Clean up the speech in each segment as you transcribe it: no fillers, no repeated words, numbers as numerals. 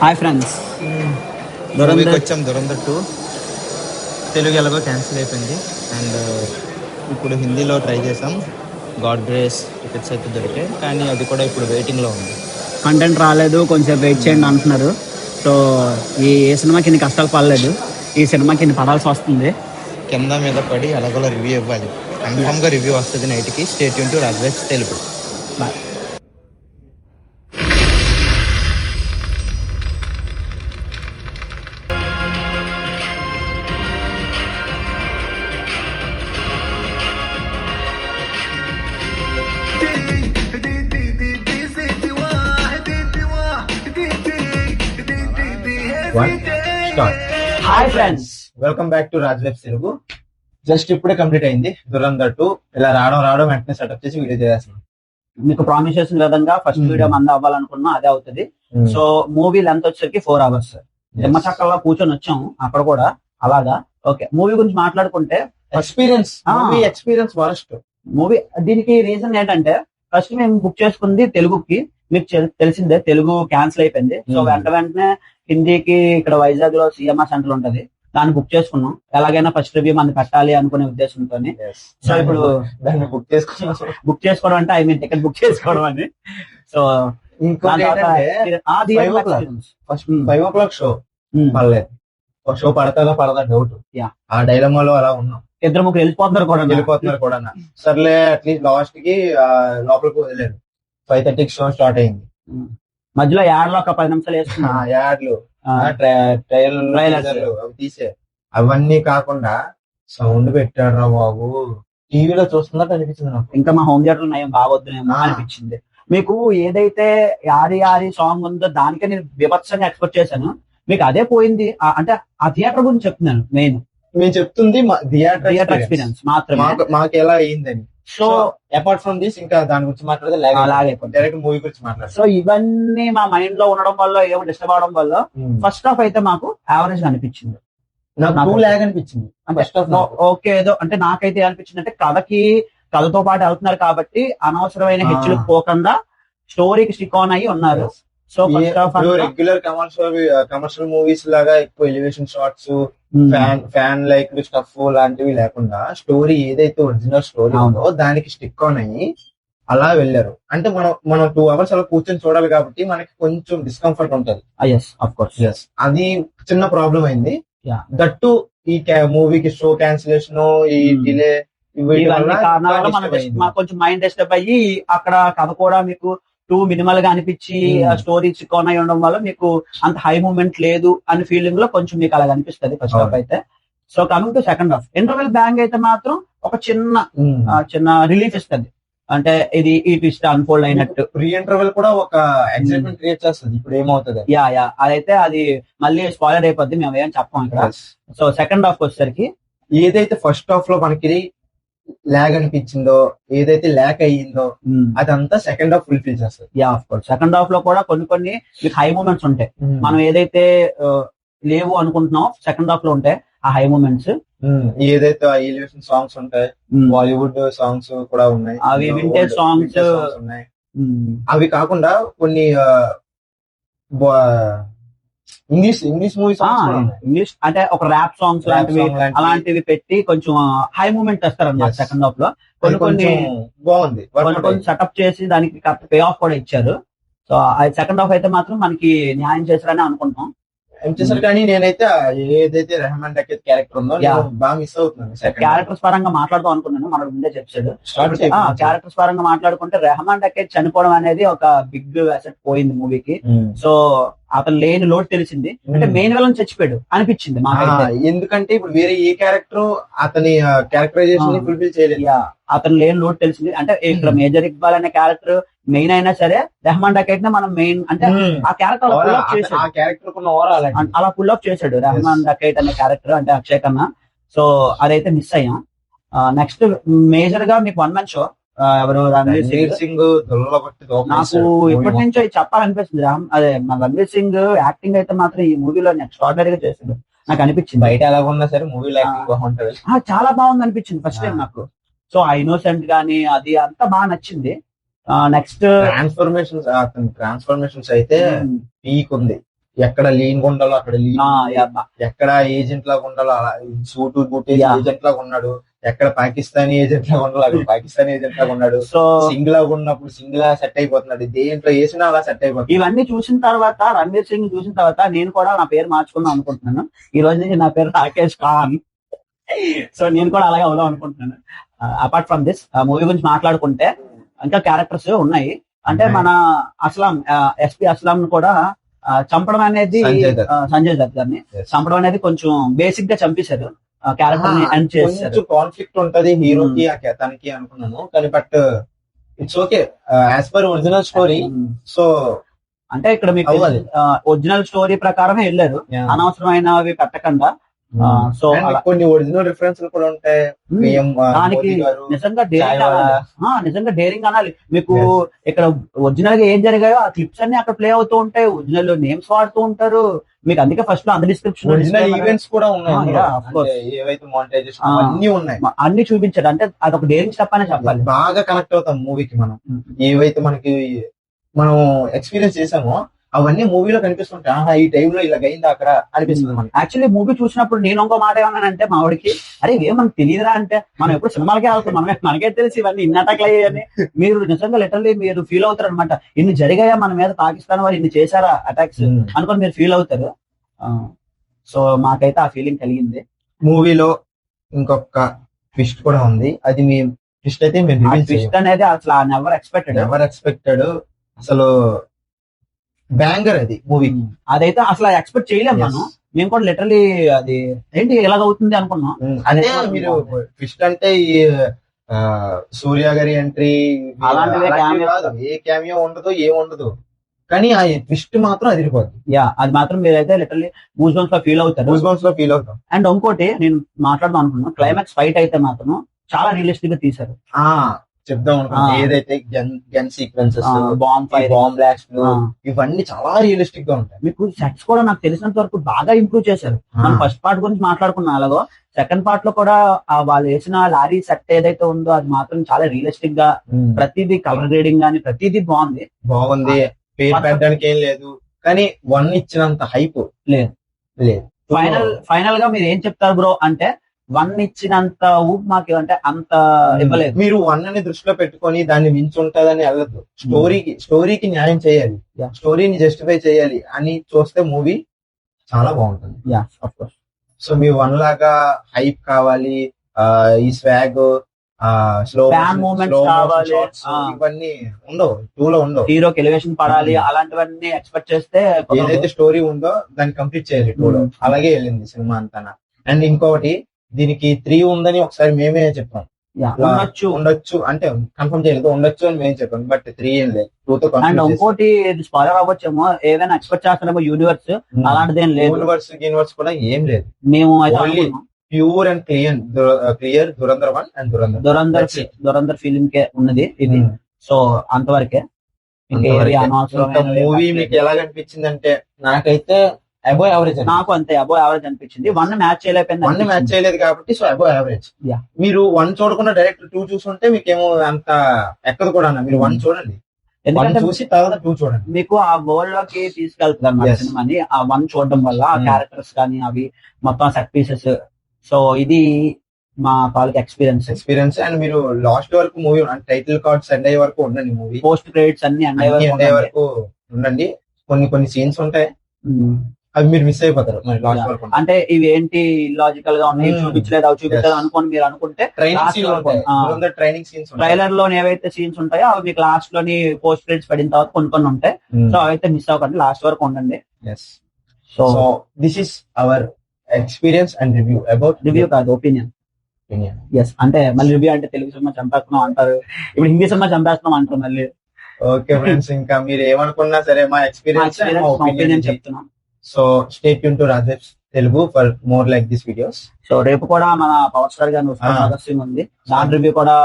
Hi friends, మూవీకి వచ్చాం దురంధర్ 2. తెలుగు ఎలాగో క్యాన్సిల్ అయిపోయింది అండ్ ఇప్పుడు హిందీలో ట్రై చేసాం. గాడ్ గ్రేస్ టికెట్స్ అయితే దొరికాయి, కానీ అది కూడా ఇప్పుడు వెయిటింగ్లో ఉంది. కంటెంట్ రాలేదు, కొంచెం వెయిట్ చేయండి అంటున్నారు. సో ఈ సినిమాకి ఇన్ని కష్టాలు పడలేదు, ఈ సినిమాకి ఇన్ని పడాల్సి వస్తుంది. కింద మీద పడి అలాగోలా రివ్యూ ఇవ్వాలి. కన్ఫామ్గా రివ్యూ వస్తుంది నైట్కి. Stay tune to Raj webs Telugu. Bye. Hi friends, welcome back to Raj webs Telugu. Just ఇప్పుడే కంప్లీట్ అయింది దురంధర్ 2. ఇలా రావడం వెంటనే సెటప్ చేసి వీడియో చేస్తున్నాం. మీకు ప్రామిస్ చేసిన విధంగా ఫస్ట్ వీడియో మంద అవ్వాలనుకున్నా అదే అవుతుంది. సో మూవీ లెంత్ వచ్చేసరికి 4 hours. నిమ్మచక్కల్లో కూర్చొని వచ్చాం అక్కడ కూడా అలాగా. ఓకే, మూవీ గురించి మాట్లాడుకుంటే ఎక్స్పీరియన్స్ వరస్ట్. మూవీ దీనికి రీజన్ ఏంటంటే, ఫస్ట్ మేము బుక్ చేసుకుంది తెలుగుకి. మీకు తెలిసిందే తెలుగు క్యాన్సిల్ అయిపోయింది. సో వెంటనే హిందీకి ఇక్కడ వైజాగ్ లో సిఎంఆర్ సెంటర్ ఉంటది, దాన్ని బుక్ చేసుకున్నాం. ఎలాగైనా ఫస్ట్ రివ్యూ మంది పెట్టాలి అనుకునే ఉద్దేశంతో. సో ఇప్పుడు దాన్ని బుక్ చేసుకోవడం అంటే టికెట్ బుక్ చేసుకోవడం అని. సో ఫస్ట్ 5 o'clock షో పర్లేదు, షో పడతా డౌట్. ఆ డైలమాలో అలా ఉన్నాం. ఇద్దరు ముగ్గురు వెళ్ళిపోతున్నారు కూడా. సర్లే అట్లీస్ట్ లాస్ట్ కి లోపలికి వదిలేదు. 5:30 షో స్టార్ట్ అయింది. మధ్యలో యాడ్లో ఒక 10 నిమిషాలు వేసుకున్నా. యాడ్లు అవి తీసే, అవన్నీ కాకుండా సౌండ్ పెట్టాడు రా బాబు. టీవీలో చూస్తున్నట్టు అనిపించింది నాకు. ఇంకా మా హోమ్ థియేటర్ నయం బాగొద్దునేమో అనిపించింది. మీకు ఏదైతే యారి యారి సాంగ్ ఉందో దానికే నేను విభత్సంగా ఎక్స్పెక్ట్ చేశాను, మీకు అదే పోయింది. అంటే ఆ థియేటర్ గురించి చెప్తున్నాను. మేము చెప్తుంది థియేటర్ ఎక్స్పీరియన్స్ మాత్రమే. మాకు ఎలా అయ్యిందని. సో అపార్ట్ ఫ్రమ్ దిస్ ఇంకా దాని గురించి మాట్లాడితే డైరెక్ట్ మూవీ గురించి మాట్లాడారు. సో ఇవన్నీ మా మైండ్ లో ఉండడం వల్ల, ఏమో డిస్టర్బ్ అవడం వల్ల ఫస్ట్ హాఫ్ అయితే మాకు యావరేజ్ గా అనిపించింది. అనిపించింది ఓకే. ఏదో అంటే నాకైతే అనిపించింది అంటే కథతో పాటు వెళ్తున్నారు కాబట్టి అనవసరమైన హెచ్చులకు పోకుండా స్టోరీకి స్టిక్ ఆన్ అయ్యి ఉన్నారు. సో రెగ్యులర్ కమర్షియల్ మూవీస్ లాగా ఎక్కువ elevation shots, fan like stuff లాంటివి లేకుండా స్టోరీ ఏదైతే ఒరిజినల్ స్టోరీ ఉందో దానికి స్టిక్ ఆన్ అయ్యి అలా వెళ్ళారు. అంటే మనం 2 hours అలా కూర్చొని చూడాలి కాబట్టి మనకి కొంచెం డిస్కంఫర్ట్ ఉంటది. అది చిన్న ప్రాబ్లం అయింది. దట్టు ఈ మూవీకి షో క్యాన్సిలేషన్, ఈ డిలే, కొంచెం మైండ్ డిస్టర్బ్ అయ్యి అక్కడ కథ కూడా మీకు మినిమల్ గా అనిపించి స్టోరీ చికోన్ అయి ఉండడం వల్ల మీకు అంత హై మూమెంట్ లేదు అని ఫీలింగ్ లో కొంచెం మీకు అలా అనిపిస్తుంది ఫస్ట్ హాఫ్ అయితే. So coming to second half, interval bang అయితే మాత్రం ఒక చిన్న రిలీఫ్ ఇస్తుంది. అంటే ఇది ఈ ట్విస్ట్ అన్ఫోల్డ్ అయినట్టు. ప్రీ ఇంటర్వెల్ కూడా ఒక ఎక్సైట్మెంట్ క్రియేట్ చేస్తుంది, ఇప్పుడు ఏమవుతుంది. అదైతే అది మళ్ళీ స్పాయిలర్ అయిపోద్ది, మేము ఏం చెప్పాం ఇక్కడ. సో సెకండ్ హాఫ్ వచ్చేసరికి ఏదైతే ఫస్ట్ హాఫ్ లో మనకి ల్యాగ్ అనిపించిందో, ఏదైతే ల్యాక్ అయ్యిందో అదంతా సెకండ్ హాఫ్ ఫుల్ఫిల్ చేస్తుంది. సెకండ్ హాఫ్ లో కూడా కొన్ని మీకు హై మూమెంట్స్ ఉంటాయి. మనం ఏదైతే లేవు అనుకుంటున్నాం సెకండ్ హాఫ్ లో ఉంటాయి ఆ హై మూమెంట్స్. ఏదైతే ఎలివేషన్ సాంగ్స్ ఉంటాయి, బాలీవుడ్ సాంగ్స్ కూడా ఉన్నాయి, అవి వింటేజ్ సాంగ్స్ ఉన్నాయి. అవి కాకుండా కొన్ని ఇంగ్లీష్ మూవీస్, ఇంగ్లీష్ అంటే ఒక ర్యాప్ సాంగ్స్ అలాంటివి పెట్టి కొంచెం హై మూమెంట్ తెస్తారు అన్నమాట సెకండ్ హాఫ్ లో. కొన్ని బాగుంది, కొన్ని సెటప్ చేసి దానికి పే ఆఫ్ కూడా ఇచ్చారు. సో సెకండ్ హాఫ్ అయితే మాత్రం మనకి న్యాయం చేశారని అనుకుంటున్నాం. కానీ నేనైతే ఏదైతే రెహమాన్ డకేత్ క్యారెక్టర్ ఉందో బాగా మిస్ అవుతున్నాను. క్యారెక్టర్స్ పరంగా మాట్లాడదాం అనుకున్నాను, మనకు ముందే చెప్పాడు. క్యారెక్టర్స్ పరంగా మాట్లాడుకుంటే రెహమాన్ డకేత్ చనిపోవడం అనేది ఒక బిగ్ అసెట్ పోయింది మూవీకి. సో అతను లేని లోటు తెలిసింది. అంటే మెయిన్ విలన్ చచ్చిపోయాడు అనిపించింది మాకైతే. ఎందుకంటే ఇప్పుడు వేరే ఏ క్యారెక్టర్ అతని క్యారెక్టరైజేషన్ ఫుల్ఫిల్ చేయలేదు. అతను లేని లోటు తెలిసింది. అంటే ఇక్కడ మేజర్ ఇక్బాల్ అనే క్యారెక్టర్ మెయిన్ అయినా సరే రెహమాన్ డకేత్ నే మనం మెయిన్ అంటే ఆ క్యారెక్టర్ అలా ఫుల్ అప్ చేశాడు రెహమాన్ డకేత్ అనే క్యారెక్టర్, అంటే అక్షయ్ ఖన్నా. సో అదైతే మిస్ అయ్యాం. నెక్స్ట్ మేజర్ గా మీకు 1 man షో ఎవరు రణ్వీర్ సింగ్. నాకు ఇప్పటి నుంచో చెప్పాలనిపిస్తుంది, అదే రణ్వీర్ సింగ్ యాక్టింగ్ అయితే మాత్రం ఈ మూవీలో ఎక్స్ట్రాడినరీగా చేశాడు నాకు అనిపించింది. బయట ఎలా ఉన్నా సరే మూవీలో యాక్టింగ్ బాగుంటది, చాలా బాగుంది అనిపించింది ఫస్ట్ టైం నాకు. సో ఆ ఇన్నోసెంట్ గానీ అది అంతా బాగా నచ్చింది. నెక్స్ట్ ట్రాన్స్ఫర్మేషన్స్ అయితే పీక్ ఉంది. ఎక్కడ లీన్ ఉండాలో అక్కడ లీన్, yeah, ఎక్కడ ఏజెంట్ లాగా ఉండాలో అలా సూటు బూట్ Yeah. ఏజెంట్ లాగా ఉన్నాడు, ఎక్కడ పాకిస్తానీ ఏజెంట్ లాగా ఉండాలో అక్కడ పాకిస్తానీ ఏజెంట్ లాగా ఉన్నాడు, సో సింగిల్ లాగా ఉన్నప్పుడు సింగిల్ లా సెట్ అయిపోతున్నాడు, దేంట్లో వేసినా అలా సెట్ అయిపోతుంది. ఇవన్నీ చూసిన తర్వాత, రణ్వీర్ సింగ్ చూసిన తర్వాత నేను కూడా నా పేరు మార్చుకుందాం అనుకుంటున్నాను. ఈ రోజు నుంచి నా పేరు రాకేష్ ఖాన్. సో నేను కూడా అలాగే అవుదాం అనుకుంటున్నాను. అపార్ట్ ఫ్రమ్ దిస్ మూవీ గురించి మాట్లాడుకుంటే ఇంకా క్యారెక్టర్స్ ఉన్నాయి. అంటే మన అస్లాం, ఎస్పీ అస్లాం కూడా చంపడం అనేది, సంజయ్ దత్ గారిని చంపడం అనేది కొంచెం బేసిక్ గా చంపేశారు. క్యారెక్టర్ ని ఎండ్ చేశారు. కొంచెం కాన్ఫ్లిక్ట్ ఉంటది హీరోకి తనకి అనుకున్నాను, కానీ but it's okay as per original story. So అంటే ఇక్కడ మీకు ఒరిజినల్ స్టోరీ ప్రకారమే వెళ్ళారు, అనవసరమైనవి పెట్టకుండా. సో కొన్ని ఒరిజినల్ రిఫరెన్స్ కూడా ఉంటాయి. దానికి నిజంగా డేరింగ్ అనాలి. మీకు ఇక్కడ ఒరిజినల్ గా ఏం జరిగాయో ఆ క్లిప్స్ అన్ని అక్కడ ప్లే అవుతూ ఉంటాయి, ఒరిజినల్ నేమ్స్ వాడుతూ ఉంటారు. మీకు అందుకే ఫస్ట్ లో అంత డిస్క్రిప్షన్ ఒరిజినల్ ఈవెంట్స్ కూడా ఉన్నాయి, ఏవైతే మానిటైజేషన్ అన్ని ఉన్నాయి, అన్ని చూపించాడు. అంటే అదొక డేరింగ్ స్టెప్ అనే చెప్పాలి. బాగా కనెక్ట్ అవుతాం మూవీకి. మనం ఏవైతే మనం ఎక్స్పీరియన్స్ చేసామో అవన్నీ మూవీలో కనిపిస్తుంటాయి. ఈ టైంలో ఇలా అయింది అక్కడ అనిపిస్తుంది మనకి. యాక్చువల్లీ మూవీ చూసినప్పుడు నేను ఇంకో మాట ఏమన్నానంటే మా వాడికి, అరే ఇవేం మనకు తెలియదురా అంటే, మనం ఎప్పుడు సినిమాలకే వెళ్తాం, మనకే తెలిసి ఇవన్నీ ఇన్ని అటాక్లు అయ్యాయని. మీరు నిజంగా లిటరల్లీ మీరు ఫీల్ అవుతారు అనమాట. ఇన్ని జరిగాయా మన మీద, పాకిస్తాన్ వాళ్ళు ఇన్ని చేశారా అటాక్స్ అనుకొని మీరు ఫీల్ అవుతారు. సో మాకైతే ఆ ఫీలింగ్ కలిగింది. మూవీలో ఇంకొక ట్విస్ట్ కూడా ఉంది. అది మీ ట్విస్ట్ అయితే ట్విస్ట్ అనేది అసలు నెవర్ ఎక్స్పెక్టెడ్ అసలు బ్యాంగర్ అది మూవీ. అదైతే అసలు ఎక్స్పెక్ట్ చేయలేము మనం. మేము కూడా లిటరలీ అది ఏంటి ఎలాగవుతుంది అనుకున్నాం. అదే మీరు ట్విస్ట్ అంటే ఈ సూర్య గారి ఎంట్రీ అలాంటివి ఏ క్యామియో ఉండదు, ఏముండదు, కానీ ఆ ట్విస్ట్ మాత్రం అదిరిపోద్ది. అది మాత్రం మీరైతే లిటరలీ గూస్ బంప్స్ లో ఫీల్ అవుతారు. అండ్ ఇంకోటి నేను మాట్లాడదాం అనుకున్నాను, క్లైమాక్స్ ఫైట్ అయితే మాత్రం చాలా రియలిస్టిక్ గా తీశారు. చెప్దాం అనుకున్నా, ఏదైతే గన్ సీక్వెన్సెస్, బాంబ్ బ్లాస్ట్ ఇవన్నీ చాలా రియలిస్టిక్ గా ఉంటాయి. మీకు సెట్స్ కూడా నాకు తెలిసినంత వరకు బాగా ఇంప్రూవ్ చేశారు. మనం ఫస్ట్ పార్ట్ గురించి మాట్లాడుకున్నాం, అలాగో సెకండ్ పార్ట్ లో కూడా వాళ్ళు వేసిన లారీ సెట్ ఏదైతే ఉందో అది మాత్రం చాలా రియలిస్టిక్ గా, ప్రతిదీ కలర్ గ్రేడింగ్ గానీ ప్రతిదీ బాగుంది. పేరు పెట్టడానికి ఏం లేదు, కానీ 1 ఇచ్చినంత హైప్ లేదు. ఫైనల్ గా మీరు ఏం చెప్తారు బ్రో అంటే, 1 ఇచ్చినంత ఊపు మాకు అంటే అంత ఇవ్వలేదు. మీరు 1 అని దృష్టిలో పెట్టుకొని దాన్ని మించి ఉంటుందని వెళ్ళదు. స్టోరీకి న్యాయం చేయాలి, స్టోరీని జస్టిఫై చేయాలి అని చూస్తే మూవీ చాలా బాగుంటుంది. సో మీ 1 లాగా హైప్ కావాలి, ఈ స్వాగ్, స్లో మూమెంట్స్ కావాలి, ఇవన్నీ ఉండవు. 2 లో ఉండవు. హీరోకి ఎలివేషన్ పడాలి, అలాంటివన్నీ ఎక్స్పెక్ట్ చేస్తే ఏదైతే స్టోరీ ఉందో దాన్ని కంప్లీట్ చేయాలి 2 లో. అలాగే వెళ్ళింది సినిమా అంతా. అండ్ ఇంకొకటి, దీనికి 3 ఉందని ఒకసారి మేమే చెప్పాం. ఉండొచ్చు అంటే కన్ఫర్మ్ చేయలేదు, ఉండొచ్చు అని మేము చెప్పాం, బట్ 3 ఏం లేదు. 2 తో అండ్ ఇంకోటి స్పాయిలర్ అవ్వచ్చేమో, ఏదైనా ఎక్స్పెక్ట్ చేస్తారేమో యూనివర్స్, అలాంటిదేం లేదు. యూనివర్స్ కూడా ఏం లేదు. మేము pure and clear Dhurandhar 1 and Dhurandhar feeling కే ఉన్నది ఇది. సో అంతవరకే. మూవీ మీకు ఎలా అనిపించింది అంటే, నాకైతే అబోవ్ యావరేజ్, నాకు అంతే అబోవ్ యావరేజ్ అనిపించింది. 1 మ్యాచ్ చేయలేదు కాబట్టి సో అబోవ్ యావరేజ్. మీరు 1 చూడకుండా డైరెక్ట్ 2 చూసుంటే మీకేమో అంత ఎక్కదు కూడా. మీరు 1 చూడండి, ఎందుకంటే చూసి తర్వాత 2 చూడండి, మీకు ఆ వరల్డ్ లోకి తీసుకెళ్తుంది అన్నమాట సినిమాని. ఆ 1 చూడడం వల్ల ఆ క్యారెక్టర్స్ కానీ అవి మొత్తం సెట్ పీసెస్. సో ఇది మా తాలూకు ఎక్స్పీరియన్స్. అండ్ మీరు లాస్ట్ వరకు మూవీ టైటిల్ కార్డ్స్ ఎండ్ అయ్యే వరకు ఉండండి, మూవీ పోస్ట్ క్రెడిట్స్ అన్ని ఎండ్ అయ్యే వరకు ఉండండి. కొన్ని సీన్స్ ఉంటాయి, అవి మీరు మిస్ అయిపోతారు. అంటే ఇవి ఏంటి ఇల్లాజికల్ గా ఉన్నాయి, చూపించలేదు అవి చూపించలేదు అనుకోని మీరు అనుకుంటే, ట్రైనింగ్ సీన్స్ ట్రైలర్ లో ఏవైతే సీన్స్ ఉంటాయో అవి మీకు లాస్ట్ లోని పోస్ట్ క్రెడిట్స్ పడిన తర్వాత కొన్ని ఉంటాయి. సో అవైతే మిస్ అవ్వకండి, లాస్ట్ వరకు ఉండండి. So this is our experience and review కాదు, ఒపీనియన్. అంటే మళ్ళీ రివ్యూ అంటే తెలుగు సినిమా చంపేస్తున్నాం అంటారు, ఇప్పుడు హిందీ సినిమా చంపేస్తున్నాం అంటారు మళ్ళీ. ఓకే ఫ్రెండ్స్, ఇంకా మీరు ఏమనుకున్నా సరే మా ఎక్స్పీరియన్స్ ఒపీనియన్ చెప్తున్నాం. So stay tune to Rajesh Telugu for more like this videos. So రేపు కూడా మన పవర్ స్టార్ గారి భగత్ సింగ్ ఉంది, దాని రివ్యూ కూడా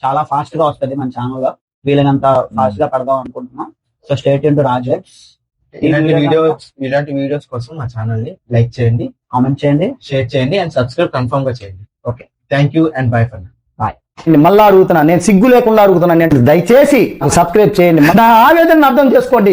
చాలా ఫాస్ట్ గా వస్తుంది మన ఛానల్ లో, వీలైనంత ఫాస్ట్ గా పడదాం అనుకుంటున్నాం. So stay tune to Rajesh. ఇలాంటి వీడియోస్ కోసం మా ఛానల్ ని లైక్ చేయండి, కామెంట్ చేయండి, షేర్ చేయండి అండ్ సబ్స్క్రైబ్ కన్ఫర్మ్ గా చేయండి. Okay, thank you and by for now. మళ్ళా అడుగుతున్నా, నేను సిగ్గు లేకుండా అడుగుతున్నాను, దయచేసి సబ్స్క్రైబ్ చేయండి, నా ఆవేదన అర్థం చేసుకోండి.